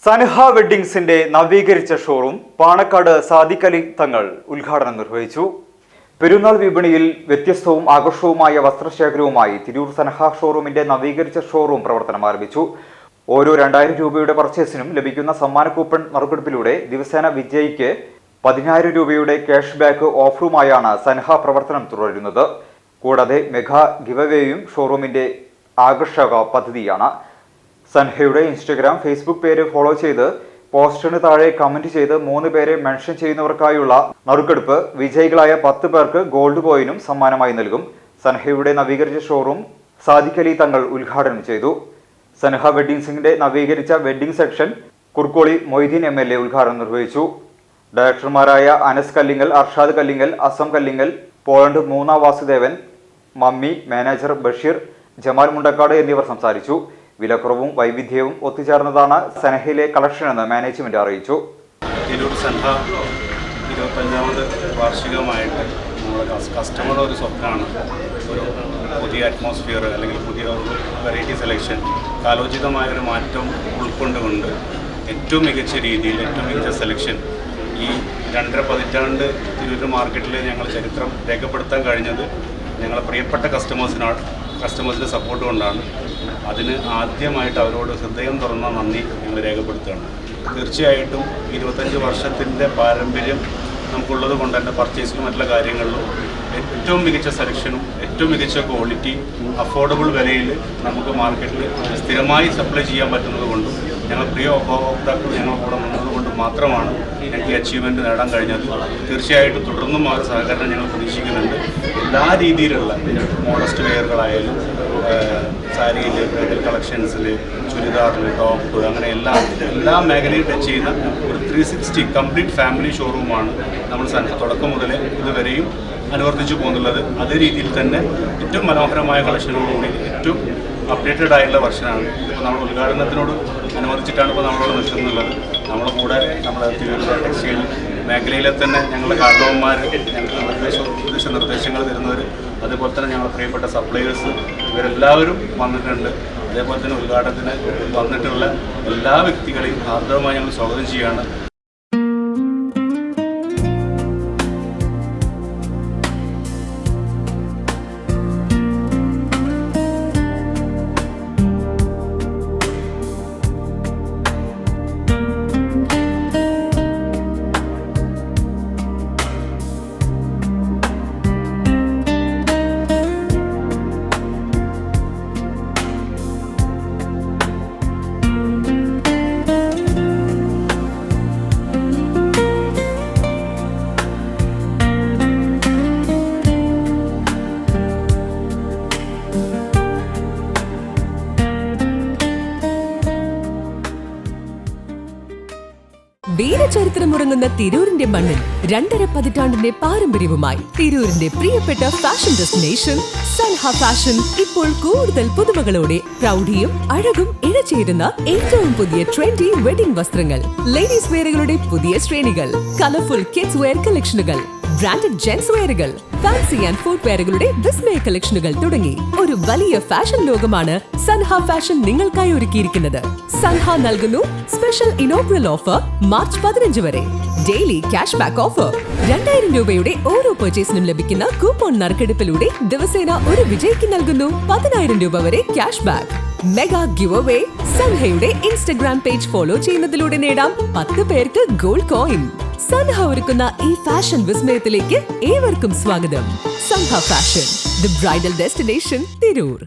സൻഹ വെഡ്ഡിംഗ്സിന്റെ നവീകരിച്ച ഷോറൂം പാണക്കാട് സാദിഖ് അലി തങ്ങൾ ഉദ്ഘാടനം നിർവഹിച്ചു. പെരുന്നാൾ വിപണിയിൽ വ്യത്യസ്തവും ആകർഷകവുമായ വസ്ത്രശേഖരവുമായി തിരൂർ സൻഹ ഷോറൂമിന്റെ നവീകരിച്ച ഷോറൂം പ്രവർത്തനം ആരംഭിച്ചു. ഓരോ 2000 രൂപയുടെ പർച്ചേസിനും ലഭിക്കുന്ന സമ്മാന കൂപ്പൺ നറുക്കെടുപ്പിലൂടെ ദിവസേന വിജയിക്ക് 10,000 രൂപയുടെ ക്യാഷ് ബാക്ക് ഓഫറുമായാണ് സൻഹ പ്രവർത്തനം തുടരുന്നത്. കൂടാതെ മെഗാ ഗിവവേയും ഷോറൂമിന്റെ ആകർഷക പദ്ധതിയാണ്. സൻഹയുടെ ഇൻസ്റ്റഗ്രാം, ഫേസ്ബുക്ക് പേര് ഫോളോ ചെയ്ത് പോസ്റ്റിന് താഴെ കമന്റ് ചെയ്ത് 3 പേരെ മെൻഷൻ ചെയ്യുന്നവർക്കായുള്ള നറുക്കെടുപ്പ് വിജയികളായ 10 പേർക്ക് ഗോൾഡ് കോയിനും സമ്മാനമായി നൽകും. സൻഹയുടെ നവീകരിച്ച ഷോറൂം സാദിഖ് അലി തങ്ങൾ ഉദ്ഘാടനം ചെയ്തു. സൻഹ വെഡ്ഡിംഗ്സിന്റെ നവീകരിച്ച wedding section Kurukkoli Moideen MLA ഉദ്ഘാടനം നിർവഹിച്ചു. ഡയറക്ടർമാരായ അനസ് കല്ലിങ്ങൽ, അർഷാദ് കല്ലിങ്ങൽ, അസം കല്ലിങ്ങൽ, പോളണ്ട് മൂന്ന വാസുദേവൻ, മമ്മി, മാനേജർ ബഷീർ, ജമാൽ മുണ്ടക്കാട് എന്നിവർ സംസാരിച്ചു. വിലക്കുറവും വൈവിധ്യവും ഒത്തുചേർന്നതാണ് സൻഹയിലെ കളക്ഷൻ എന്ന് മാനേജ്മെന്റ് അറിയിച്ചു. തിരൂർ സൻഹ 25ാമത് വാർഷികമായിട്ട് നമ്മുടെ കസ്റ്റമറുടെ ഒരു സ്വപ്നമാണ് ഒരു പുതിയ അറ്റ്മോസ്ഫിയർ അല്ലെങ്കിൽ പുതിയ ഒരു വെറൈറ്റി സെലക്ഷൻ, കാലോചിതമായൊരു മാറ്റം ഉൾക്കൊണ്ടുകൊണ്ട് ഏറ്റവും മികച്ച രീതിയിൽ ഏറ്റവും മികച്ച സെലക്ഷൻ ഈ 2.5 പതിറ്റാണ്ട് തിരൂർ മാർക്കറ്റിൽ ഞങ്ങൾ ചരിത്രം രേഖപ്പെടുത്താൻ കഴിഞ്ഞത് ഞങ്ങളെ പ്രിയപ്പെട്ട കസ്റ്റമേഴ്സിൻ്റെ സപ്പോർട്ട് കൊണ്ടാണ്. അതിന് ആദ്യമായിട്ട് അവരോട് ഹൃദയം തുറന്ന നന്ദി ഞങ്ങൾ രേഖപ്പെടുത്തുകയാണ്. തീർച്ചയായിട്ടും 25 വർഷത്തിൻ്റെ പാരമ്പര്യം നമുക്കുള്ളത് കൊണ്ട് തന്നെ പർച്ചേസിലും മറ്റുള്ള കാര്യങ്ങളിലും ഏറ്റവും മികച്ച സെലക്ഷനും ഏറ്റവും മികച്ച ക്വാളിറ്റി അഫോർഡബിൾ വിലയിൽ നമുക്ക് മാർക്കറ്റിൽ സ്ഥിരമായി സപ്ലൈ ചെയ്യാൻ പറ്റുന്നത് കൊണ്ടും ഞങ്ങൾ പ്രിയ ഉപഭോക്താക്കൾ ഞങ്ങൾ കൂടെ നിന്നതുകൊണ്ട് മാത്രമാണ് ഞങ്ങൾക്ക് ഈ അച്ചീവ്മെൻറ്റ് നേടാൻ കഴിഞ്ഞത്. തീർച്ചയായിട്ടും തുടർന്നും ആ ഒരു സഹകരണം ഞങ്ങൾ പ്രതീക്ഷിക്കുന്നുണ്ട്. എല്ലാ രീതിയിലുള്ള മോഡസ്റ്റ് വെയറുകളായാലും സാരിയിൽ, ബ്രൈഡൽ കളക്ഷൻസിൽ, ചുരിദാറിൽ, ടോപ്പ്, അങ്ങനെ എല്ലാ മേഖലയും ടച്ച് ചെയ്യുന്ന ഒരു 360 കംപ്ലീറ്റ് ഫാമിലി ഷോറൂമാണ് നമ്മൾ സൻഹ തുടക്കം മുതലേ ഇതുവരെയും അനുവർത്തിച്ചു പോകുന്നുള്ളത്. അതേ രീതിയിൽ തന്നെ ഏറ്റവും മനോഹരമായ കളക്ഷനോടുകൂടി ഏറ്റവും അപ്ഡേറ്റഡ് ആയിട്ടുള്ള വർഷനാണ്. ഇപ്പോൾ നമ്മൾ ഉദ്ഘാടനത്തിനോട് അനുവദിച്ചിട്ടാണ് ഇപ്പോൾ നമ്മളോട് നിൽക്കുന്നുള്ളത്. നമ്മുടെ കൂടെ നമ്മുടെ തിരൂരിലെ ടെക്സ്റ്റൈൽ മേഖലയിലെ തന്നെ ഞങ്ങളുടെ കാരണവന്മാർ ഞങ്ങൾക്ക് നിർദ്ദേശങ്ങൾ തരുന്നവർ, അതേപോലെ തന്നെ ഞങ്ങളുടെ പ്രിയപ്പെട്ട സപ്ലയേഴ്സ്, ഇവരെല്ലാവരും വന്നിട്ടുണ്ട്. അതേപോലെ തന്നെ ഉദ്ഘാടനത്തിന് വന്നിട്ടുള്ള എല്ലാ വ്യക്തികളെയും ഹാർദവമായി ഞങ്ങൾ സ്വാഗതം ചെയ്യുകയാണ്. വീരചരിത്രമുറങ്ങുന്ന തിരൂരിന്റെ മണ്ണിൽ 2.5 പതിറ്റാണ്ടിന്റെ പാരമ്പര്യവുമായി തിരൂരിന്റെ പ്രിയപ്പെട്ട ഫാഷൻ ഡെസ്റ്റിനേഷൻ സൻഹ ഫാഷൻ ഇപ്പോൾ കൂടുതൽ പുതുമകളോടെ പ്രൗഢിയും അഴകും ഇഴചേരുന്ന ഏറ്റവും പുതിയ ട്രെൻഡി വെഡിംഗ് വസ്ത്രങ്ങൾ, ലേഡീസ് വെയറുകളുടെ പുതിയ ശ്രേണികൾ, കളർഫുൾ കിഡ്സ് വെയർ കളക്ഷനുകൾ, ബ്രാൻഡഡ് ജെന്റ്സ് വെയറുകൾ, ഫാൻസി ആൻഡ് ഫുഡ് വെയറുകളുടെ വിസ്മയ കളക്ഷനുകൾ തുടങ്ങി ഒരു വലിയ ഫാഷൻ ലോകമാണ് സൻഹ ഫാഷൻ നിങ്ങൾക്കായി ഒരുക്കിയിരിക്കുന്നത്. സൻഹ നൽകുന്നു സ്പെഷ്യൽ ഇനോഗ്രൽ ഓഫർ മാർച്ച് 15 വരെ. Daily cash back offer. 2000 രൂപയുടെ ഓരോ പർച്ചേസിനും ലഭിക്കുന്ന കൂപ്പൺ നറുക്കെടുപ്പിലൂടെ ദിവസേന ഒരു വിജയിക്ക് നൽകുന്നു 10,000 രൂപ വരെ cash back. Mega give away. സൻഹയുടെ ഇൻസ്റ്റഗ്രാം പേജ് ഫോളോ ചെയ്യുന്നതിലൂടെ നേടാം 10 പേർക്ക് ഗോൾഡ് കോയിൻ. സൻഹ ഒരുക്കുന്ന ഈ ഫാഷൻ വിസ്മയത്തിലേക്ക് ഏവർക്കും സ്വാഗതം. Sanha fashion, the bridal destination, Tirur.